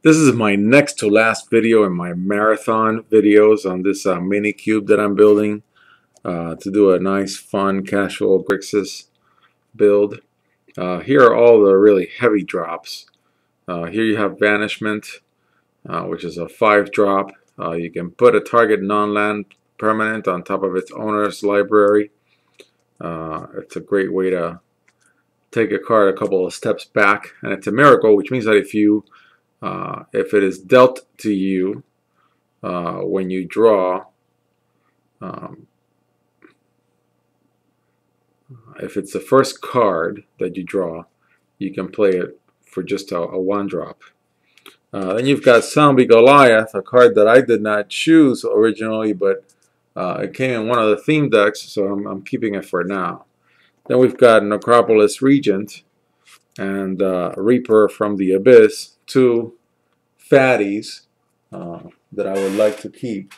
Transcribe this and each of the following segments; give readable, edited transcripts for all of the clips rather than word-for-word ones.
This is my next to last video in my marathon videos on this mini cube that I'm building to do a nice, fun, casual Grixis build. Here are all the really heavy drops. Here you have Banishment, which is a 5-drop. You can put a target non-land permanent on top of its owner's library. It's a great way to take a card a couple of steps back, and it's a miracle, which means that if it is dealt to you when you draw, if it's the first card that you draw, you can play it for just a 1-drop. Then you've got Zombie Goliath, a card that I did not choose originally, but it came in one of the theme decks, so I'm keeping it for now. Then we've got Necropolis Regent and Reaper from the Abyss, 2 fatties that I would like to keep.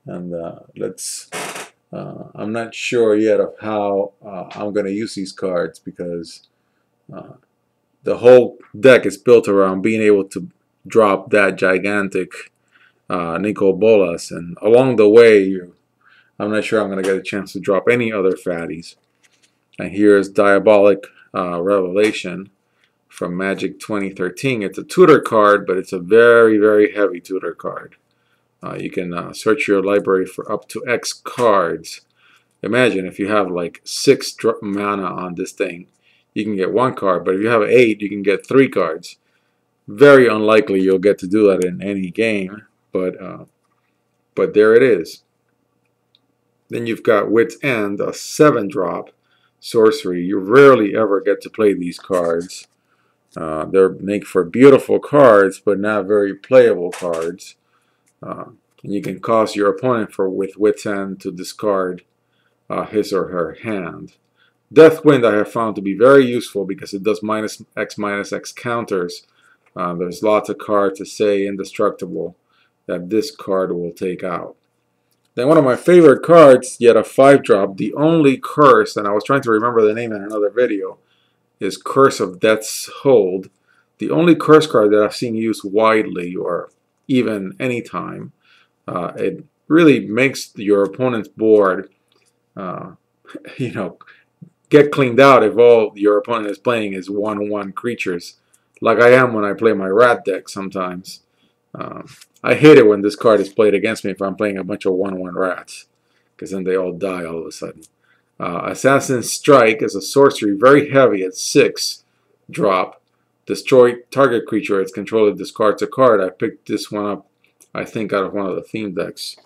I'm not sure yet of how I'm going to use these cards, because the whole deck is built around being able to drop that gigantic Nicol Bolas, and along the way I'm not sure I'm going to get a chance to drop any other fatties. And here's Diabolic Revelation from Magic 2013. It's a tutor card, but it's a very, very heavy tutor card. You can search your library for up to X cards. Imagine if you have like 6 mana on this thing, you can get 1 card, but if you have 8, you can get 3 cards. Very unlikely you'll get to do that in any game, but there it is. Then you've got Wit's End, a 7-drop sorcery. You rarely ever get to play these cards. They're made for beautiful cards, but not very playable cards. And you can cause your opponent with Wit's End to discard his or her hand. Deathwind I have found to be very useful because it does -X counters. There's lots of cards to say indestructible that this card will take out. Then one of my favorite cards, yet a 5-drop, the only curse, and I was trying to remember the name in another video, is Curse of Death's Hold. The only curse card that I've seen used widely, or even any time. It really makes your opponent's board get cleaned out if all your opponent is playing is 1/1 creatures, like I am when I play my rat deck sometimes. I hate it when this card is played against me if I'm playing a bunch of 1/1 rats, because then they all die all of a sudden. Assassin's Strike is a sorcery, very heavy at 6-drop. Destroy target creature its controller discards a card. I picked this one up, I think, out of one of the theme decks.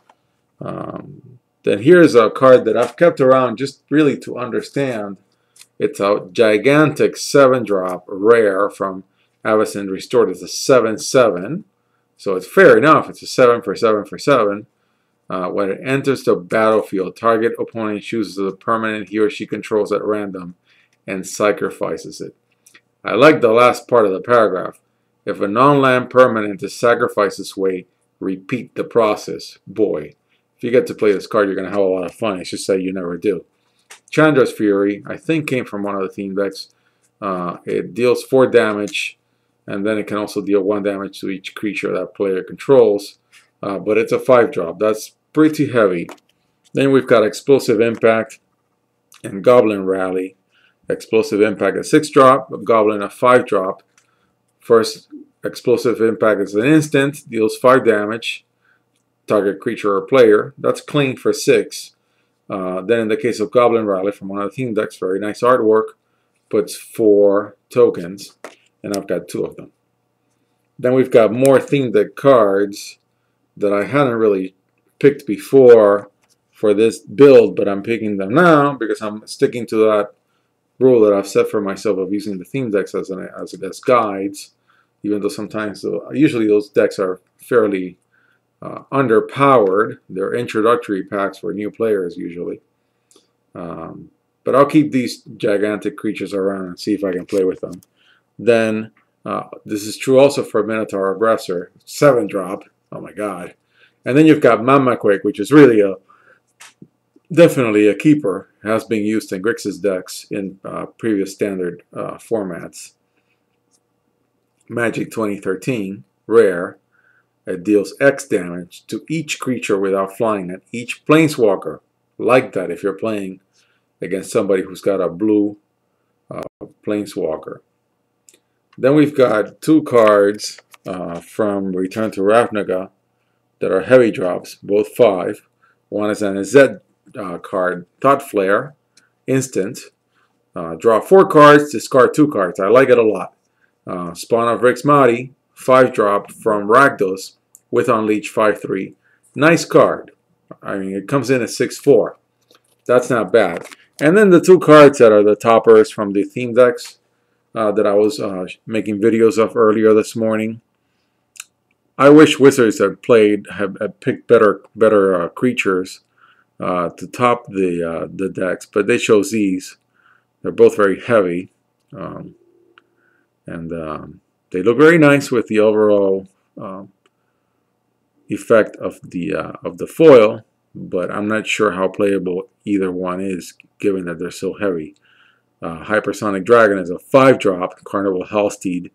Then here's a card that I've kept around just really to understand. It's a gigantic 7-drop rare from Avacyn Restored. It's a 7/7. So it's fair enough. It's a 7 for 7 for 7. When it enters the battlefield, target opponent chooses a permanent he or she controls at random and sacrifices it. I like the last part of the paragraph. If a non-land permanent is sacrificed this way, repeat the process. Boy, if you get to play this card, you're going to have a lot of fun. I should say you never do. Chandra's Fury, I think, came from one of the theme decks. It deals 4 damage, and then it can also deal 1 damage to each creature that player controls. But it's a 5-drop. That's pretty heavy. Then we've got Explosive Impact and Goblin Rally. Explosive Impact, a 6-drop, Goblin, a 5-drop. First Explosive Impact is an instant, deals 5 damage, target creature or player. That's clean for 6. Then in the case of Goblin Rally from one of the theme decks, very nice artwork, puts 4 tokens, and I've got 2 of them. Then we've got more theme deck cards that I hadn't really picked before for this build, but I'm picking them now because I'm sticking to that rule that I've set for myself of using the theme decks as guides, even though sometimes, usually those decks are fairly underpowered. They're introductory packs for new players usually. But I'll keep these gigantic creatures around and see if I can play with them. Then this is true also for Minotaur Aggressor, 7-drop. Oh my god. And then you've got Mamaquake, which is really a Definitely a keeper. Has been used in Grixis decks in previous standard formats. Magic 2013, rare. It deals X damage to each creature without flying and each planeswalker. Like that if you're playing against somebody who's got a blue planeswalker. Then we've got two cards from Return to Ravnica that are heavy drops, both 5. One is an Z card, Thought Flare, instant. Draw 4 cards, discard 2 cards. I like it a lot. Spawn of Rixmati, 5 drop from Rakdos with Unleash 5/3. Nice card. I mean, it comes in at 6/4. That's not bad. And then the 2 cards that are the toppers from the theme decks that I was making videos of earlier this morning. I wish Wizards had picked better creatures to top the decks, but they chose these. They're both very heavy, and they look very nice with the overall effect of the foil. But I'm not sure how playable either one is, given that they're so heavy. Hypersonic Dragon is a 5 drop. Carnival Hellsteed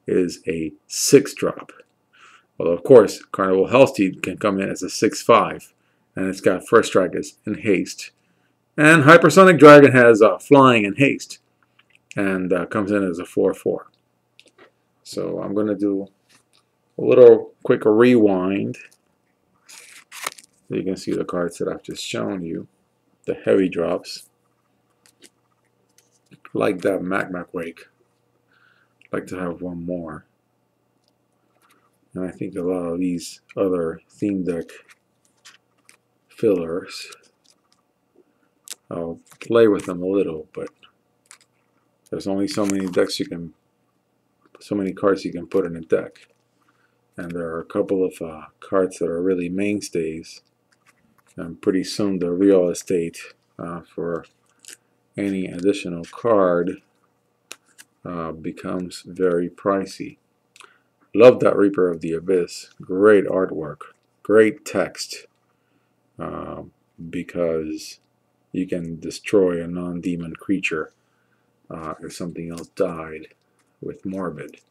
is a 6 drop. Well, of course, Carnival Hellsteed can come in as a 6/5, and it's got First Strike and Haste. And Hypersonic Dragon has Flying and Haste, and comes in as a 4/4. So I'm going to do a little quick rewind so you can see the cards that I've just shown you, the heavy drops. Like that Magma Quake. I'd like to have one more. And I think a lot of these other theme deck fillers, I'll play with them a little, but there's only so many cards you can put in a deck. And there are a couple of cards that are really mainstays. And pretty soon the real estate for any additional card becomes very pricey. Love that Reaper of the Abyss. Great artwork. Great text. Because you can destroy a non-demon creature if something else died with Morbid.